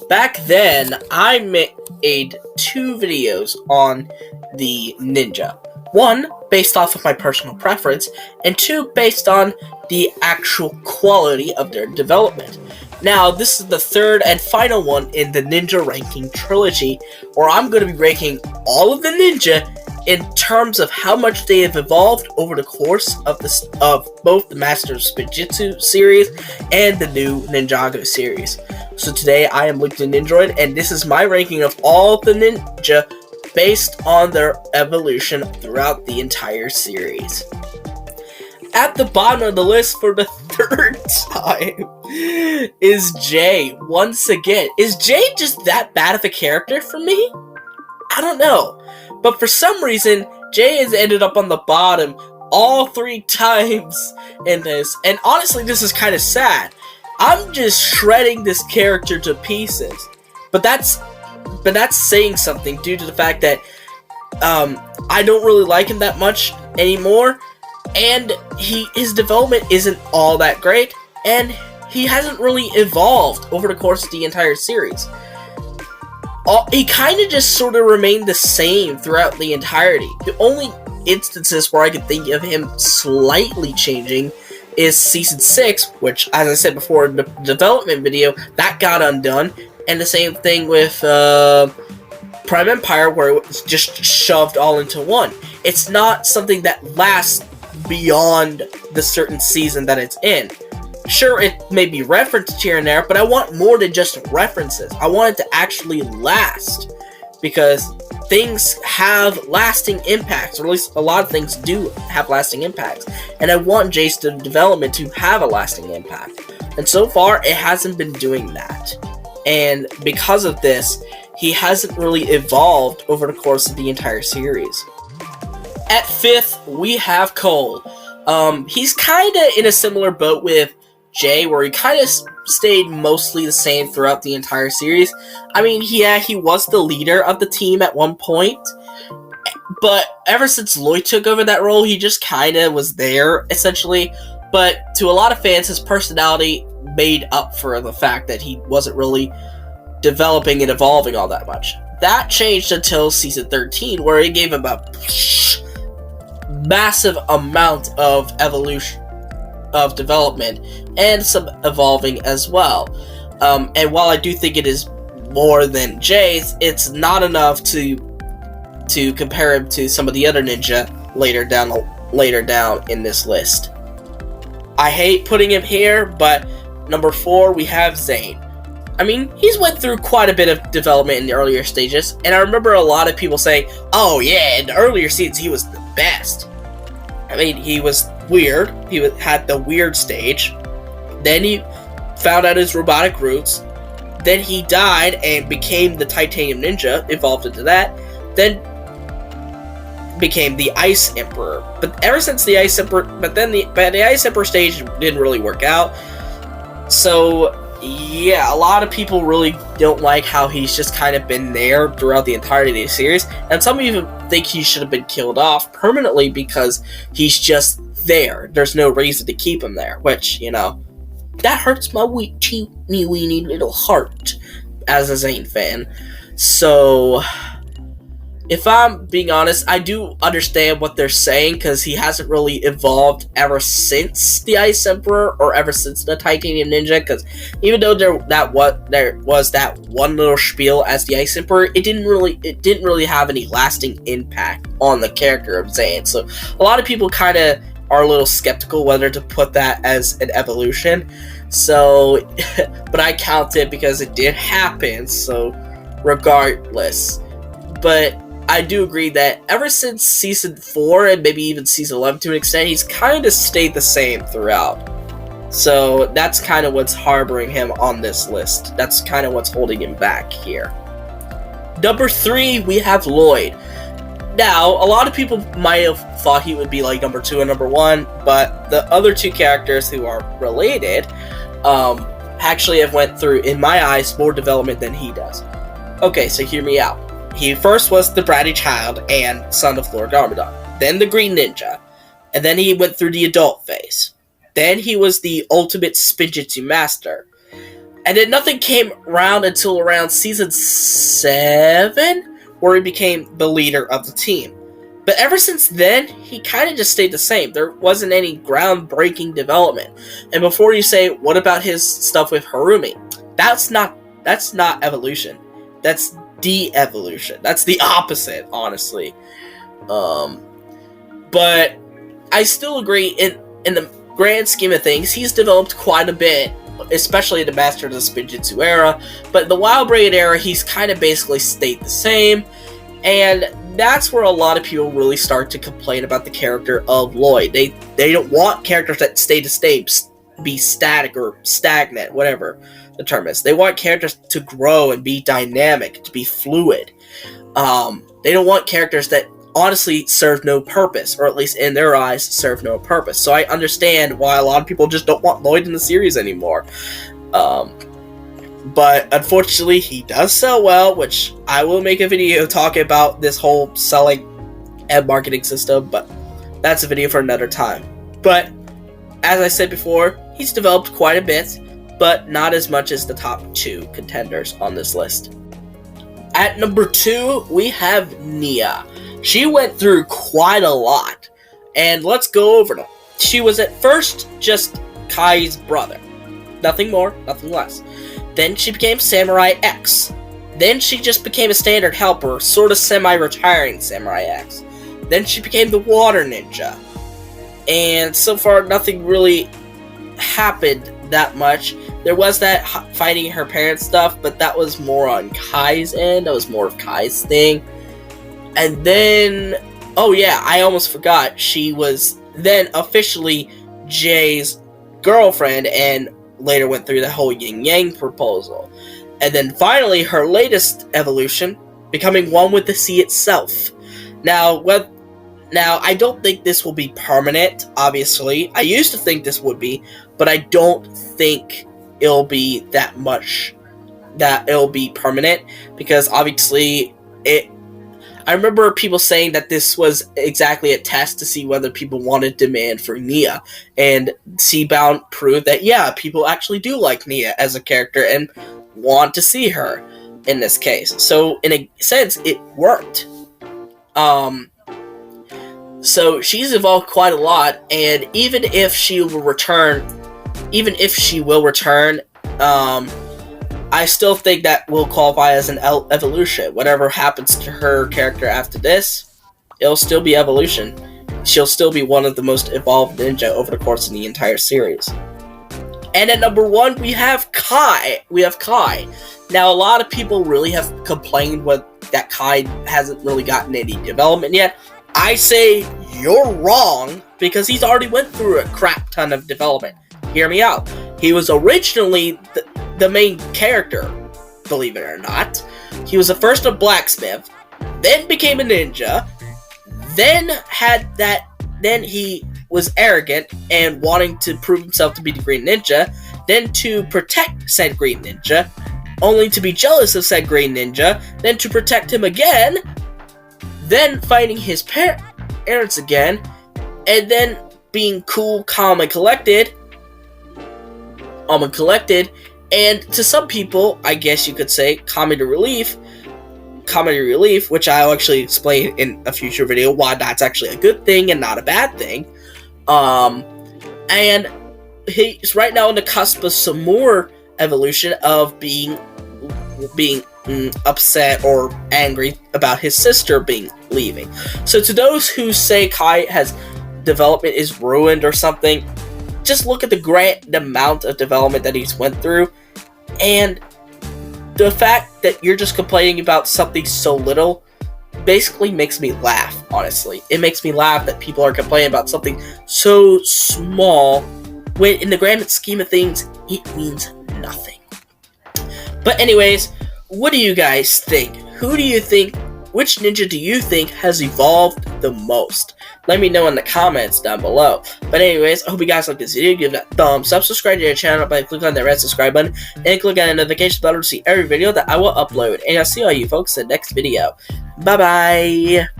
Back then, I made two videos on the ninja. One, based off of my personal preference, and two, based on the actual quality of their development. Now, this is the third and final one in the ninja ranking trilogy, where I'm going to be ranking all of the ninja in terms of how much they have evolved over the course of both the Master of Spinjitzu series and the new Ninjago series. So today I am Lloyd the Ninjroid, and this is my ranking of all the ninja based on their evolution throughout the entire series. At the bottom of the list for the third time is Jay. Once again, is Jay just that bad of a character for me? I don't know. But for some reason, Jay has ended up on the bottom all three times in this. And honestly, this is kind of sad. I'm just shredding this character to pieces. But that's saying something due to the fact that I don't really like him that much anymore. And his development isn't all that great. And he hasn't really evolved over the course of the entire series. He kind of just sort of remained the same throughout the entirety. The only instances where I could think of him slightly changing is Season 6, which, as I said before in the development video, that got undone. And the same thing with Prime Empire, where it was just shoved all into one. It's not something that lasts beyond the certain season that it's in. Sure, it may be referenced here and there, but I want more than just references. I want it to actually last, because things have lasting impacts, or at least a lot of things do have lasting impacts, and I want Jay's development to have a lasting impact. And so far, it hasn't been doing that. And because of this, he hasn't really evolved over the course of the entire series. At 5th, we have Cole. He's kind of in a similar boat with Jay, where he kind of stayed mostly the same throughout the entire series. I mean, yeah, he was the leader of the team at one point, but ever since Lloyd took over that role, he just kind of was there, essentially. But to a lot of fans, his personality made up for the fact that he wasn't really developing and evolving all that much. That changed until Season 13, where he gave him a massive amount of evolution, of development, and some evolving as well. And while I do think it is more than Jay's, it's not enough to compare him to some of the other ninja later down in this list. I hate putting him here, but number 4 we have Zane. I mean, he's went through quite a bit of development in the earlier stages, and I remember a lot of people saying, "Oh yeah, in the earlier seasons he was the best." I mean, he was weird. He had the weird stage. Then he found out his robotic roots. Then he died and became the Titanium Ninja, evolved into that. Then became the Ice Emperor. But ever since the Ice Emperor, the Ice Emperor stage didn't really work out. So yeah, a lot of people really don't like how he's just kind of been there throughout the entirety of the series, and some even think he should have been killed off permanently because he's just there. There's no reason to keep him there, which, you know, that hurts my teeny weeny little heart as a Zane fan. So, if I'm being honest, I do understand what they're saying, because he hasn't really evolved ever since the Ice Emperor, or ever since the Titanium Ninja, because even though there was that one little spiel as the Ice Emperor, it didn't really have any lasting impact on the character of Zane. So a lot of people kind of are a little skeptical whether to put that as an evolution. So, but I count it because it did happen, so regardless. But I do agree that ever since Season 4, and maybe even Season 11 to an extent, he's kind of stayed the same throughout. So that's kind of what's harboring him on this list. That's kind of what's holding him back here. Number 3, we have Lloyd. Now, a lot of people might have thought he would be like number 2 and number 1, but the other two characters who are related actually have went through, in my eyes, more development than he does. Okay, so hear me out. He first was the bratty child and son of Lord Garmadon, then the Green Ninja, and then he went through the adult phase. Then he was the ultimate Spinjitzu master. And then nothing came around until around season 7, where he became the leader of the team. But ever since then, he kind of just stayed the same. There wasn't any groundbreaking development. And before you say, what about his stuff with Harumi? That's not evolution. That's de-evolution. That's the opposite, honestly. But I still agree, in the grand scheme of things, he's developed quite a bit, especially in the Master of the Spinjitzu era. But in the Wild Braid era, he's kind of basically stayed the same. And that's where a lot of people really start to complain about the character of Lloyd. They don't want characters that stay the same, be static or stagnant, whatever the term is. They want characters to grow and be dynamic, to be fluid. They don't want characters that honestly serve no purpose, or at least in their eyes serve no purpose. So I understand why a lot of people just don't want Lloyd in the series anymore. But unfortunately, he does sell well, which I will make a video talking about this whole selling and marketing system, but that's a video for another time. But as I said before, he's developed quite a bit, but not as much as the top 2 contenders on this list. At number 2, we have Nia. She went through quite a lot, and let's go over them. She was at first just Kai's brother. Nothing more, nothing less. Then she became Samurai X. Then she just became a standard helper, sort of semi-retiring Samurai X. Then she became the Water Ninja. And so far, nothing really happened that much. There was that fighting her parents stuff, but that was more on Kai's end. That was more of Kai's thing. And then, oh yeah, I almost forgot. She was then officially Jay's girlfriend, and later went through the whole yin-yang proposal. And then finally, her latest evolution, becoming one with the sea itself. Now, I don't think this will be permanent, obviously. I used to think this would be, but I don't think it'll be that much, that it'll be permanent, because obviously, I remember people saying that this was exactly a test to see whether people wanted demand for Nia, and Seabound proved that, yeah, people actually do like Nia as a character and want to see her in this case. So, in a sense, it worked. So, she's evolved quite a lot, and even if she will return, I still think that will qualify as an evolution. Whatever happens to her character after this, it'll still be evolution. She'll still be one of the most evolved ninja over the course of the entire series. And at number 1, we have Kai. Now, a lot of people really have complained that Kai hasn't really gotten any development yet. I say you're wrong, because he's already went through a crap ton of development. Hear me out. He was originally the main character, believe it or not. He was the first a blacksmith, then became a ninja, then he was arrogant and wanting to prove himself to be the Green Ninja, then to protect said Green Ninja, only to be jealous of said Green Ninja, then to protect him again, then fighting his parents again, and then being cool, calm, and collected, and to some people, I guess you could say, comedy relief, which I'll actually explain in a future video why that's actually a good thing and not a bad thing. And he's right now on the cusp of some more evolution of being upset or angry about his sister leaving. So to those who say Kai has development is ruined or something, just look at the amount of development that he's went through, and the fact that you're just complaining about something so little basically makes me laugh, honestly. It makes me laugh that people are complaining about something so small when in the grand scheme of things, it means nothing. But anyways, what do you guys think? Which ninja do you think has evolved the most? Let me know in the comments down below. But anyways, I hope you guys like this video. Give that thumbs up, subscribe to the channel by clicking on that red subscribe button, and click on the notification bell to see every video that I will upload. And I'll see all you folks in the next video. Bye bye!